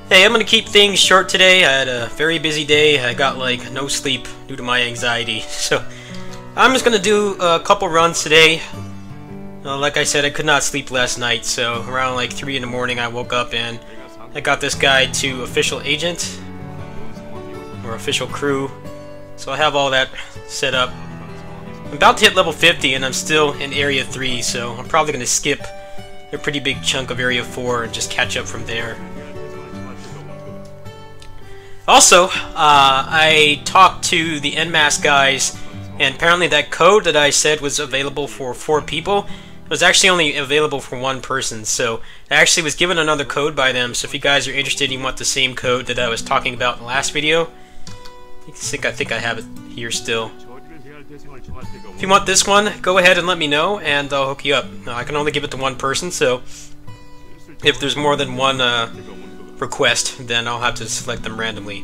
Hey, I'm gonna keep things short today. I had a very busy day. I got like no sleep due to my anxiety. So I'm just gonna do a couple runs today. Like I said, I could not sleep last night, so around like 3 in the morning I woke up and I got this guide to official agent or official crew. So I have all that set up. I'm about to hit level 50 and I'm still in area 3, so I'm probably gonna skip a pretty big chunk of area 4 and just catch up from there. Also, I talked to the NMAS guys, and apparently that code that I said was available for 4 people was actually only available for 1 person, so I actually was given another code by them, so if you guys are interested and you want the same code that I was talking about in the last video, I think I have it here still. If you want this one, go ahead and let me know, and I'll hook you up. I can only give it to 1 person, so if there's more than 1 request, then I'll have to select them randomly.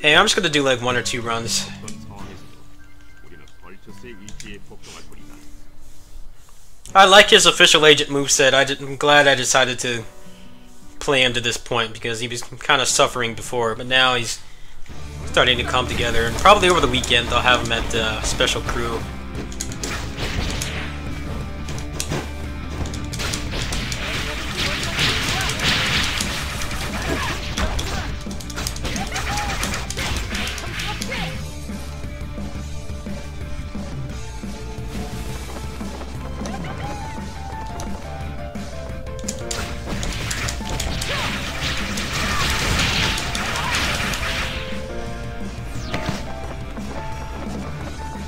Hey, I'm just gonna do like 1 or 2 runs. I like his official agent moveset. I'm glad I decided to play him to this point because he was kind of suffering before, but now he's starting to come together, and probably over the weekend they'll have him at Special Crew.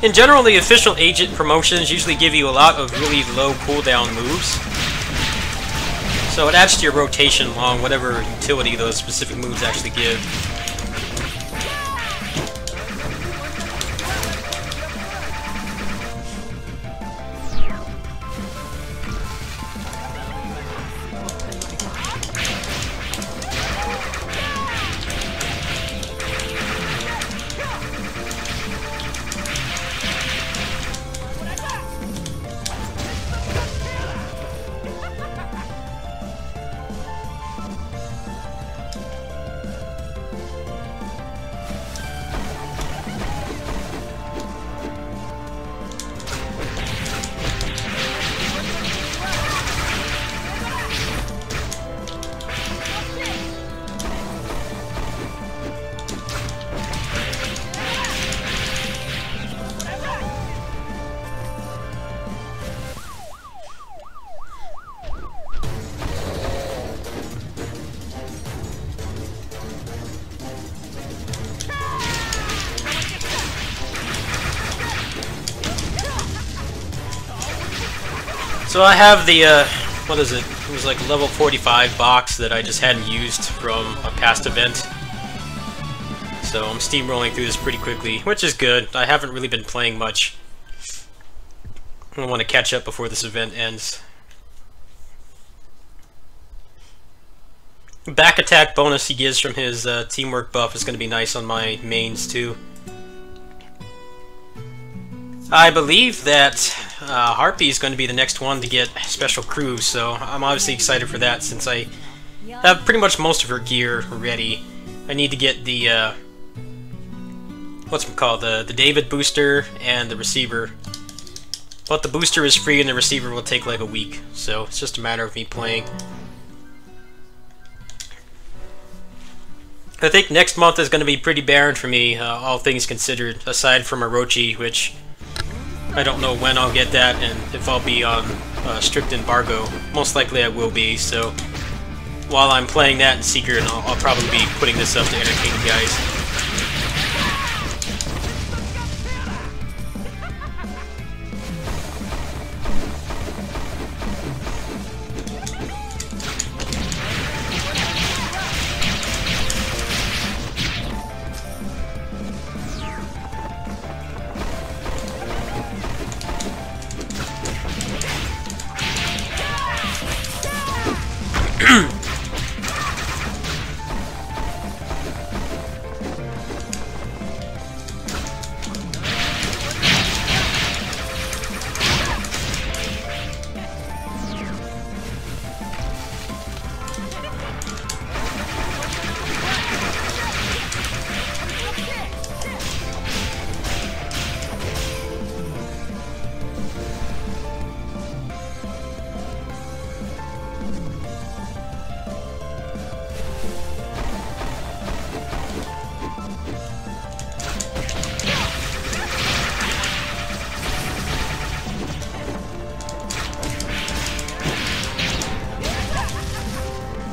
In general, the official agent promotions usually give you a lot of really low cooldown moves. So it adds to your rotation along whatever utility those specific moves actually give. So I have the, what is it? It was like level 45 box that I just hadn't used from a past event. So I'm steamrolling through this pretty quickly, which is good. I haven't really been playing much. I want to catch up before this event ends. Back attack bonus he gives from his teamwork buff is going to be nice on my mains too. I believe that Harpy is going to be the next one to get Special Crew, so I'm obviously excited for that since I have pretty much most of her gear ready. I need to get the, what's it called, the David booster and the receiver. But the booster is free and the receiver will take like a week, so it's just a matter of me playing. I think next month is going to be pretty barren for me, all things considered, aside from Orochi, which I don't know when I'll get that and if I'll be on strict embargo. Most likely I will be, so while I'm playing that in secret, I'll probably be putting this up to entertain you guys.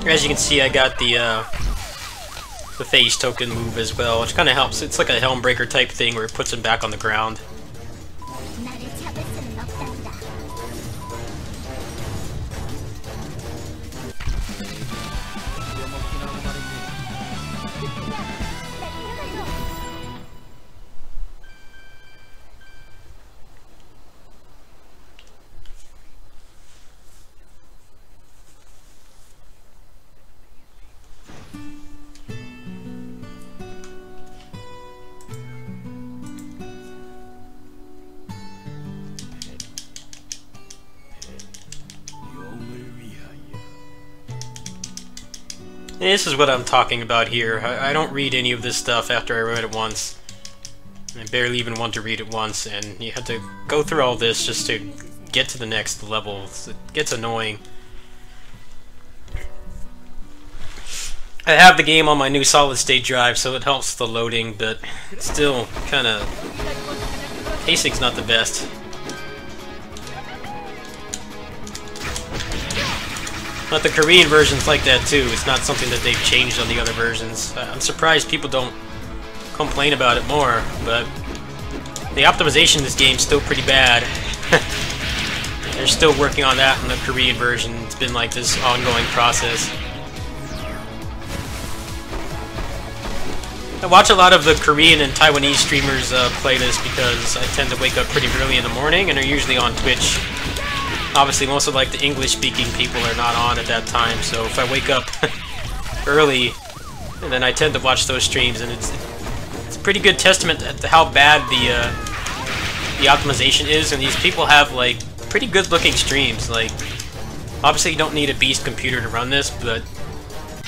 As you can see, I got the phase token move as well, which kind of helps. It's like a Helmbreaker type thing where it puts him back on the ground. And this is what I'm talking about here. I don't read any of this stuff after I read it once. I barely even want to read it once, and you have to go through all this just to get to the next level. It gets annoying. I have the game on my new solid-state drive, so it helps the loading, but still kind of... pacing's not the best. But the Korean version's like that too. It's not something that they've changed on the other versions. I'm surprised people don't complain about it more, but the optimization in this game's still pretty bad. They're still working on that in the Korean version. It's been like this ongoing process. I watch a lot of the Korean and Taiwanese streamers play this because I tend to wake up pretty early in the morning and are usually on Twitch. Obviously, most of like the English-speaking people are not on at that time, so if I wake up early, then I tend to watch those streams, and it's a pretty good testament to how bad the optimization is. And these people have like pretty good-looking streams. Like, obviously, you don't need a beast computer to run this, but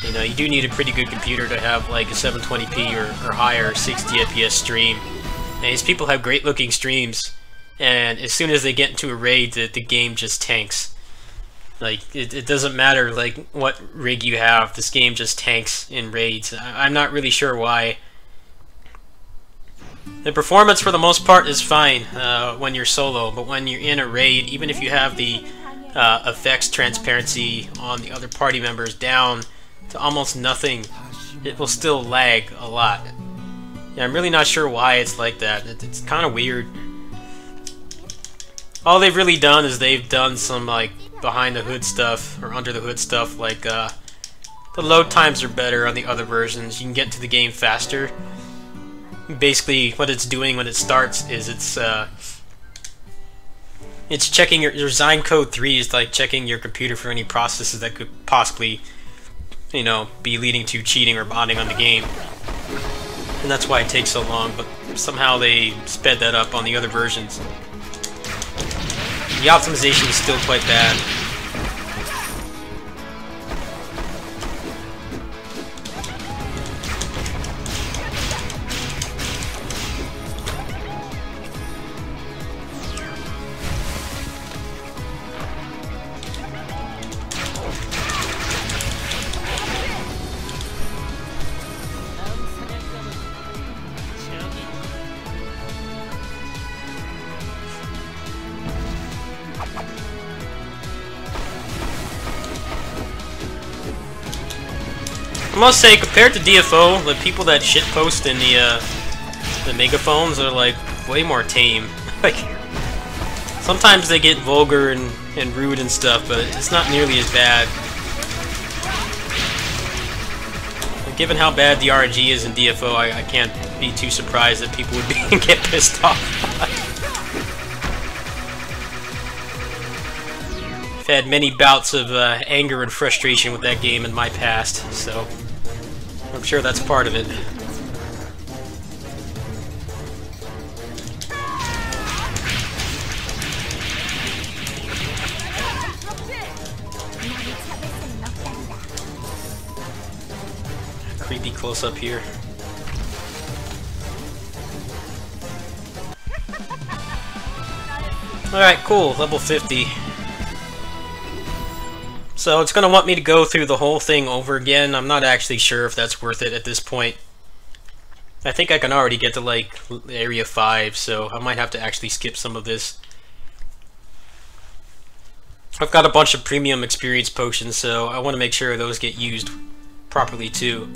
you know you do need a pretty good computer to have like a 720p or higher 60 FPS stream. And these people have great-looking streams. And as soon as they get into a raid, the game just tanks. Like, it doesn't matter, like, what rig you have, this game just tanks in raids. I'm not really sure why. The performance, for the most part, is fine when you're solo, but when you're in a raid, even if you have the effects transparency on the other party members down to almost nothing, it will still lag a lot. Yeah, I'm really not sure why it's like that. It's kind of weird. All they've really done is they've done some like behind the hood stuff or under the hood stuff, like the load times are better on the other versions. You can get to the game faster. Basically what it's doing when it starts is it's checking your design code 3 is like checking your computer for any processes that could possibly, you know, be leading to cheating or botting on the game. And that's why it takes so long, but somehow they sped that up on the other versions. The optimization is still quite bad. I must say, compared to DFO, the people that shitpost in the megaphones are like way more tame. Like, sometimes they get vulgar and rude and stuff, but it's not nearly as bad. But given how bad the RNG is in DFO, I can't be too surprised that people would get pissed off. I've had many bouts of anger and frustration with that game in my past, so I'm sure that's part of it. Creepy close-up here. Alright, cool, level 50. So it's going to want me to go through the whole thing over again. I'm not actually sure if that's worth it at this point. I think I can already get to like area 5, so I might have to actually skip some of this. I've got a bunch of premium experience potions, so I want to make sure those get used properly too.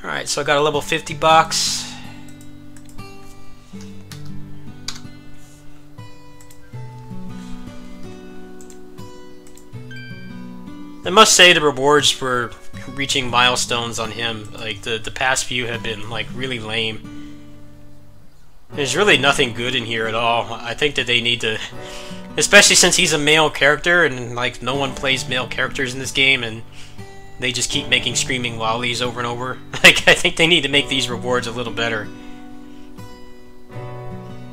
Alright, so I got a level 50 box. I must say the rewards for reaching milestones on him, like the past few have been like really lame. There's really nothing good in here at all. I think that they need to, especially since he's a male character and like no one plays male characters in this game and they just keep making screaming lollies over and over. Like, I think they need to make these rewards a little better.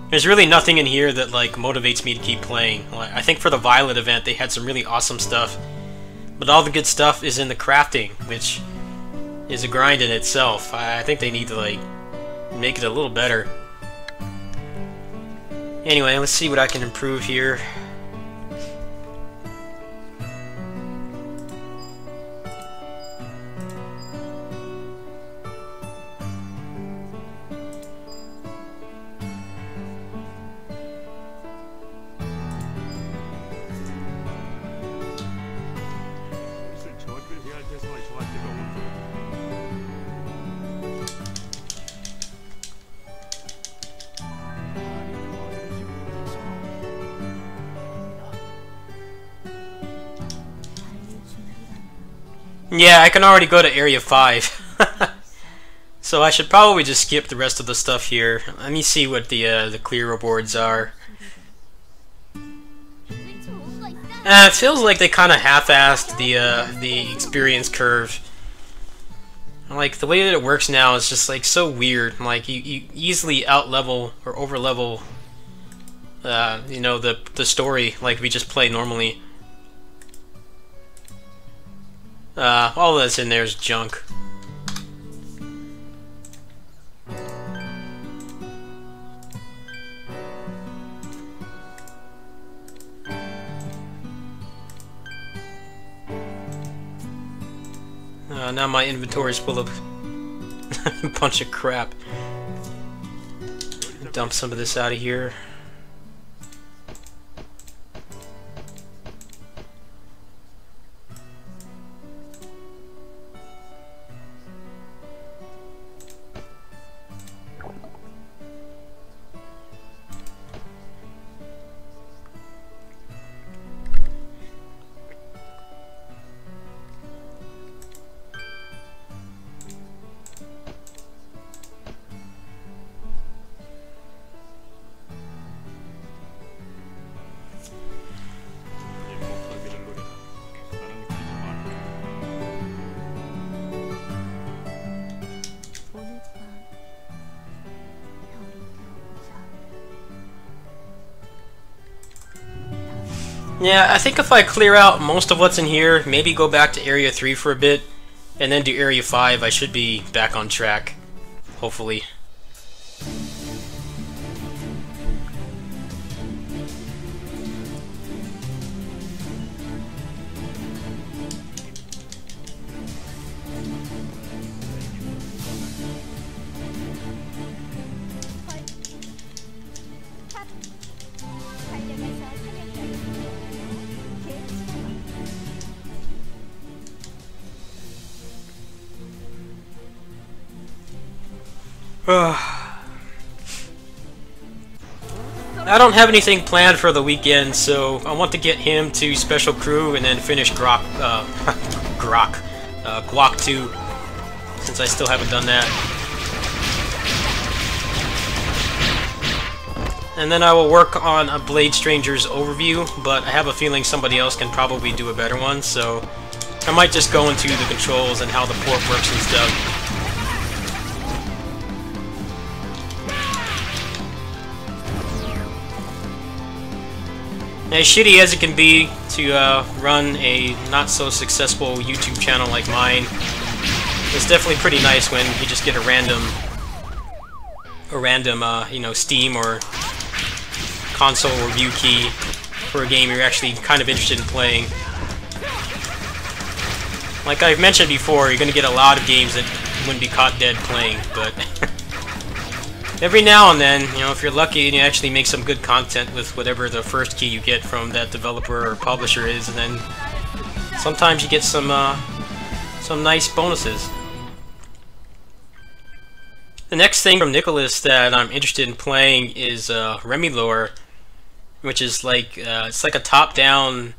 There's really nothing in here that like motivates me to keep playing. I think for the Violet event they had some really awesome stuff, but all the good stuff is in the crafting, which is a grind in itself. I think they need to like make it a little better. Anyway, let's see what I can improve here. Yeah, I can already go to Area 5. So I should probably just skip the rest of the stuff here. Let me see what the clear rewards are. It feels like they kind of half-assed the experience curve. Like, the way that it works now is just like so weird. Like, you easily out-level or over-level you know, the story like we just play normally. All that's in there is junk. Now my inventory is full of a bunch of crap. Dump some of this out of here. Yeah, I think if I clear out most of what's in here, maybe go back to Area 3 for a bit, and then do Area 5, I should be back on track. Hopefully. I don't have anything planned for the weekend, so I want to get him to Special Crew and then finish Guac 2, since I still haven't done that. And then I will work on a Blade Stranger's overview, but I have a feeling somebody else can probably do a better one, so I might just go into the controls and how the port works and stuff. As shitty as it can be to run a not-so-successful YouTube channel like mine, it's definitely pretty nice when you just get a random, you know, Steam or console review key for a game you're actually kind of interested in playing. Like I've mentioned before, you're going to get a lot of games that you wouldn't be caught dead playing, but every now and then, you know, if you're lucky and you actually make some good content with whatever the first key you get from that developer or publisher is, and then sometimes you get some nice bonuses. The next thing from Nicholas that I'm interested in playing is Remilore, which is like it's like a top-down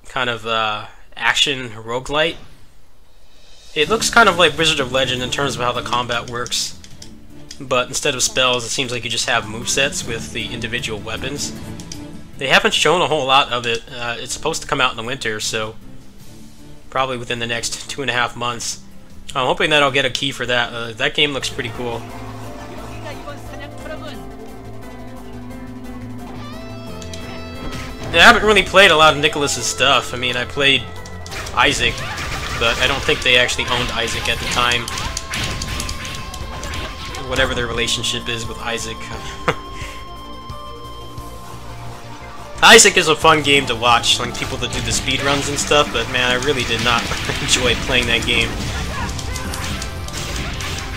kind of action roguelite. It looks kind of like Wizard of Legend in terms of how the combat works, but instead of spells, it seems like you just have movesets with the individual weapons. They haven't shown a whole lot of it. It's supposed to come out in the winter, so probably within the next 2.5 months. I'm hoping that I'll get a key for that. That game looks pretty cool. I haven't really played a lot of Nicholas's stuff. I mean, I played Isaac, but I don't think they actually owned Isaac at the time. Whatever their relationship is with Isaac. Isaac is a fun game to watch, like people that do the speedruns and stuff, but man, I really did not enjoy playing that game.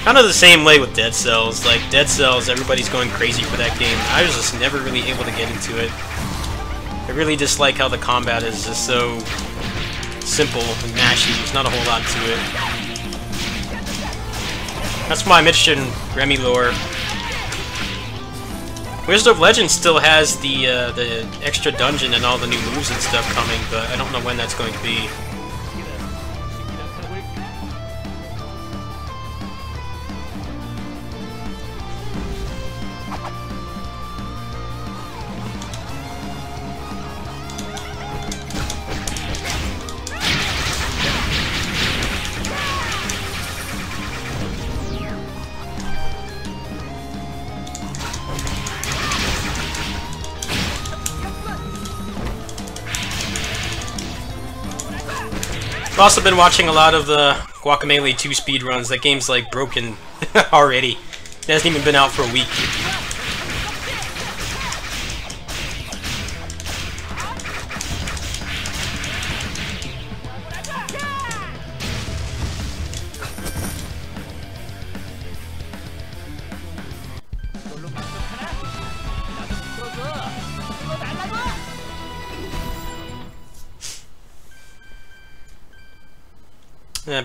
Kind of the same way with Dead Cells. Like, Dead Cells, everybody's going crazy for that game. I was just never really able to get into it. I really dislike how the combat is just so simple and mashy. There's not a whole lot to it. That's why I'm interested in Remilore. Wizard of Legend still has the extra dungeon and all the new moves and stuff coming, but I don't know when that's going to be. I've also been watching a lot of the Guacamelee 2 speedruns. That game's like broken already. It hasn't even been out for a week.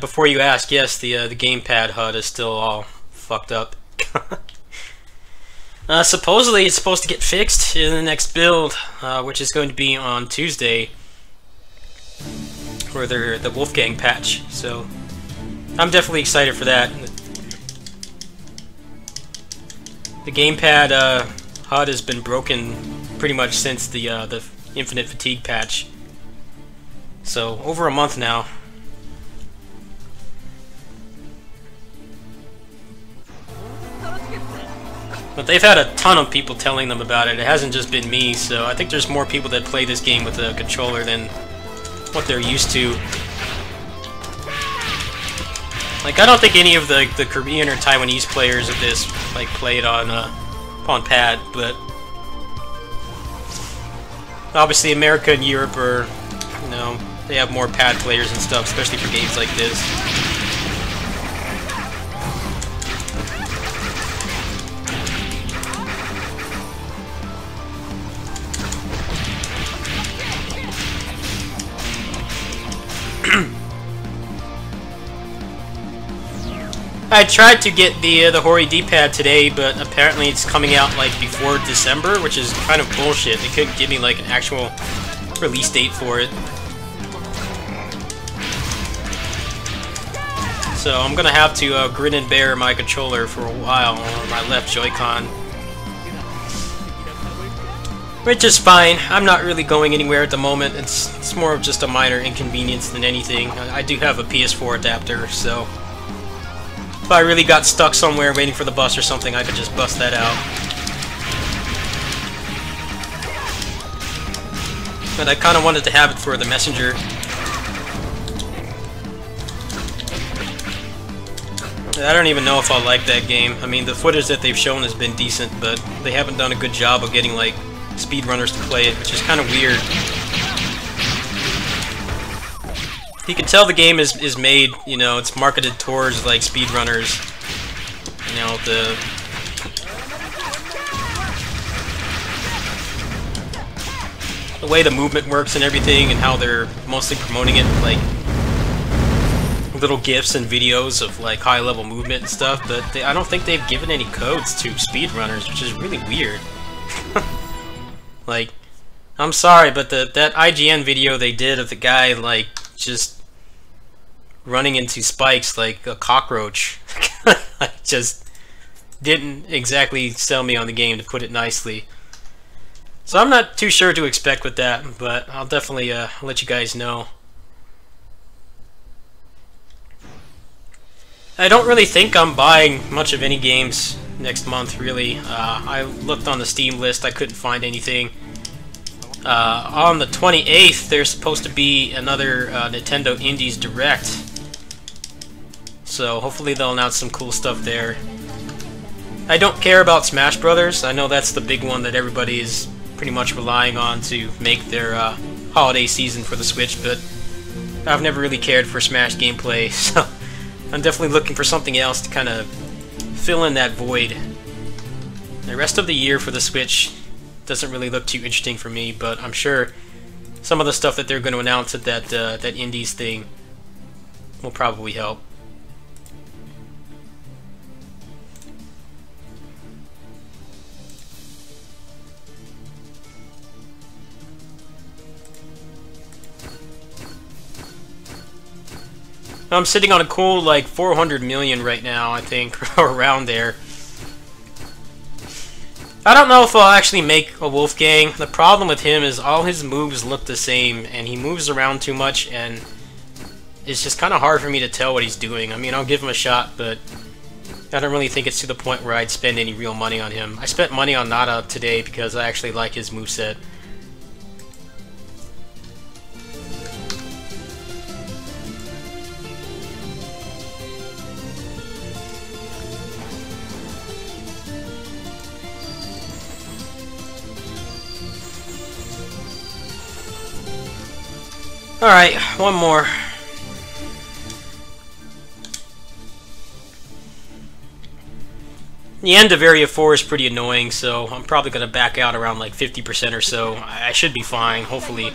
Before you ask, yes, the gamepad HUD is still all fucked up. Supposedly it's supposed to get fixed in the next build, which is going to be on Tuesday, for the Wolfgang patch. So I'm definitely excited for that. The gamepad HUD has been broken pretty much since the Infinite Fatigue patch. So over a month now. But they've had a ton of people telling them about it. It hasn't just been me, so I think there's more people that play this game with a controller than what they're used to. Like, I don't think any of the Korean or Taiwanese players of this like play it on pad, but obviously America and Europe are, you know, they have more pad players and stuff, especially for games like this. I tried to get the Hori D-pad today, but apparently it's coming out like before December, which is kind of bullshit. They couldn't give me like an actual release date for it. So I'm gonna have to grin and bear my controller for a while on my left Joy-Con. Which is fine. I'm not really going anywhere at the moment. It's more of just a minor inconvenience than anything. I do have a PS4 adapter, so if I really got stuck somewhere waiting for the bus or something, I could just bust that out. But I kind of wanted to have it for the Messenger. I don't even know if I'll like that game. I mean, the footage that they've shown has been decent, but they haven't done a good job of getting, like, speedrunners to play it, which is kind of weird. You can tell the game is made, you know, it's marketed towards, like, speedrunners. You know, the way the movement works and everything, and how they're mostly promoting it, like little gifs and videos of like high-level movement and stuff. But I don't think they've given any codes to speedrunners, which is really weird. Like, I'm sorry, but that IGN video they did of the guy like just running into spikes like a cockroach just didn't exactly sell me on the game, to put it nicely. So I'm not too sure to expect with that, but I'll definitely let you guys know. I don't really think I'm buying much of any games next month, really. I looked on the Steam list, I couldn't find anything. On the 28th, there's supposed to be another Nintendo Indies Direct. So hopefully they'll announce some cool stuff there. I don't care about Smash Brothers. I know that's the big one that everybody is pretty much relying on to make their holiday season for the Switch, but I've never really cared for Smash gameplay, so I'm definitely looking for something else to kind of fill in that void. The rest of the year for the Switch doesn't really look too interesting for me, but I'm sure some of the stuff that they're going to announce at that Indies thing will probably help. I'm sitting on a cool like 400 million right now, I think, or around there. I don't know if I'll actually make a Wolfgang. The problem with him is all his moves look the same, and he moves around too much, and it's just kind of hard for me to tell what he's doing. I mean, I'll give him a shot, but I don't really think it's to the point where I'd spend any real money on him. I spent money on Nata today because I actually like his moveset. Alright, one more. The end of Area 4 is pretty annoying, so I'm probably going to back out around like 50% or so. I should be fine, hopefully.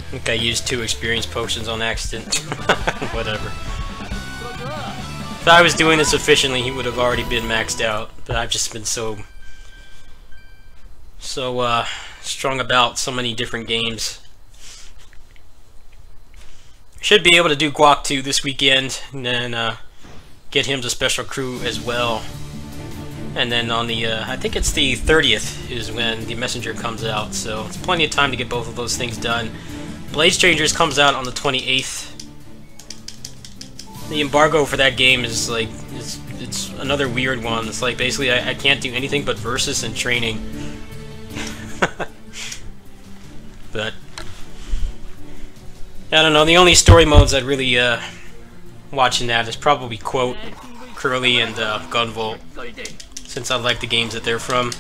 I think I used 2 experience potions on accident. Whatever. If I was doing this efficiently, he would have already been maxed out. But I've just been so strung about so many different games. Should be able to do Guac 2 this weekend, and then get him to Special Crew as well. And then on the, I think it's the 30th is when the Messenger comes out, so it's plenty of time to get both of those things done. Blade Strangers comes out on the 28th. The embargo for that game is like, it's another weird one. It's like basically I can't do anything but versus and training. But I don't know, the only story modes I'd really watch in that is probably Quote, Curly, and Gunvolt, since I like the games that they're from.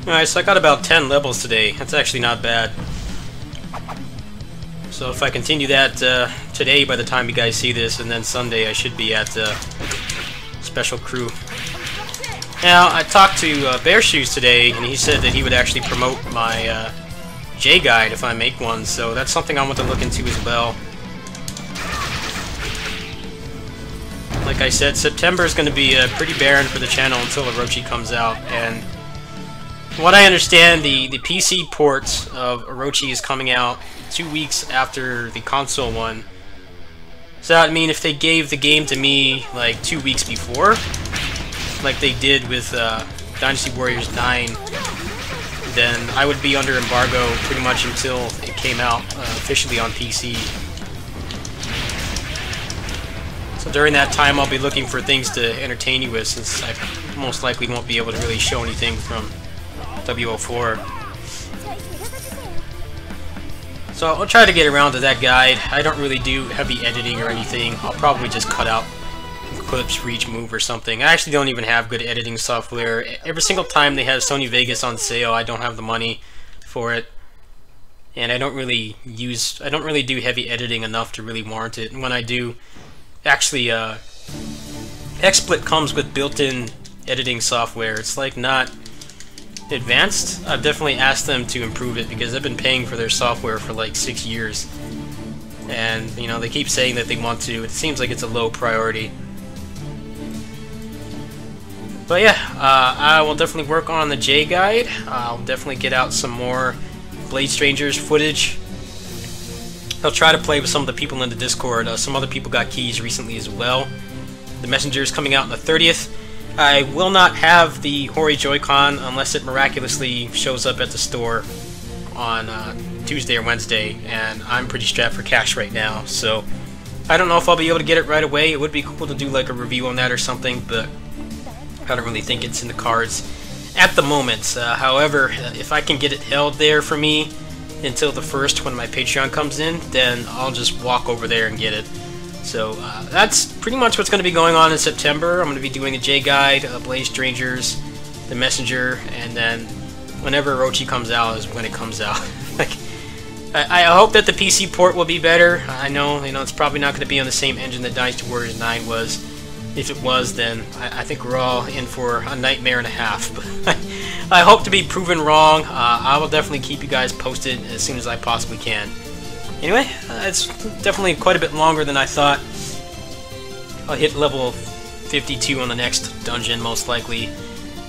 Alright, so I got about 10 levels today. That's actually not bad. So if I continue that today, by the time you guys see this, and then Sunday, I should be at Special Crew. Now, I talked to Bear Shoes today, and he said that he would actually promote my J Guide if I make one, so that's something I want to look into as well. Like I said, September is going to be pretty barren for the channel until Orochi comes out, and from what I understand, the PC port of Orochi is coming out 2 weeks after the console one. So that would mean if they gave the game to me like 2 weeks before, like they did with Dynasty Warriors 9, then I would be under embargo pretty much until it came out officially on PC. So during that time I'll be looking for things to entertain you with, since I most likely won't be able to really show anything from W04. So I'll try to get around to that guide. I don't really do heavy editing or anything. I'll probably just cut out clips for each move or something. I actually don't even have good editing software. Every single time they have Sony Vegas on sale, I don't have the money for it. And I don't really do heavy editing enough to really warrant it. And when I do, actually, XSplit comes with built-in editing software. It's like not advanced. I've definitely asked them to improve it because I've been paying for their software for like 6 years, and you know, they keep saying that they want to. It seems like it's a low priority. But yeah, I will definitely work on the J Guide. I'll definitely get out some more Blade Strangers footage. I'll try to play with some of the people in the Discord. Some other people got keys recently as well. The Messenger is coming out on the 30th. I will not have the Hori Joy-Con unless it miraculously shows up at the store on Tuesday or Wednesday, and I'm pretty strapped for cash right now, so I don't know if I'll be able to get it right away. It would be cool to do like a review on that or something, but I don't really think it's in the cards at the moment. However, if I can get it held there for me until the 1st when my Patreon comes in, then I'll just walk over there and get it. So that's pretty much what's going to be going on in September. I'm going to be doing the J Guide, Blade Strangers, the Messenger, and then whenever Orochi comes out is when it comes out. Like, I hope that the PC port will be better. I know, it's probably not going to be on the same engine that Dynasty Warriors 9 was. If it was, then I think we're all in for a nightmare and a half. But I hope to be proven wrong. I will definitely keep you guys posted as soon as I possibly can. Anyway, it's definitely quite a bit longer than I thought. I'll hit level 52 on the next dungeon, most likely,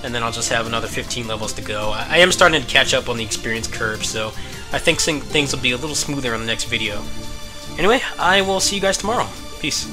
and then I'll just have another 15 levels to go. I am starting to catch up on the experience curve, so I think things will be a little smoother on the next video. Anyway, I will see you guys tomorrow. Peace.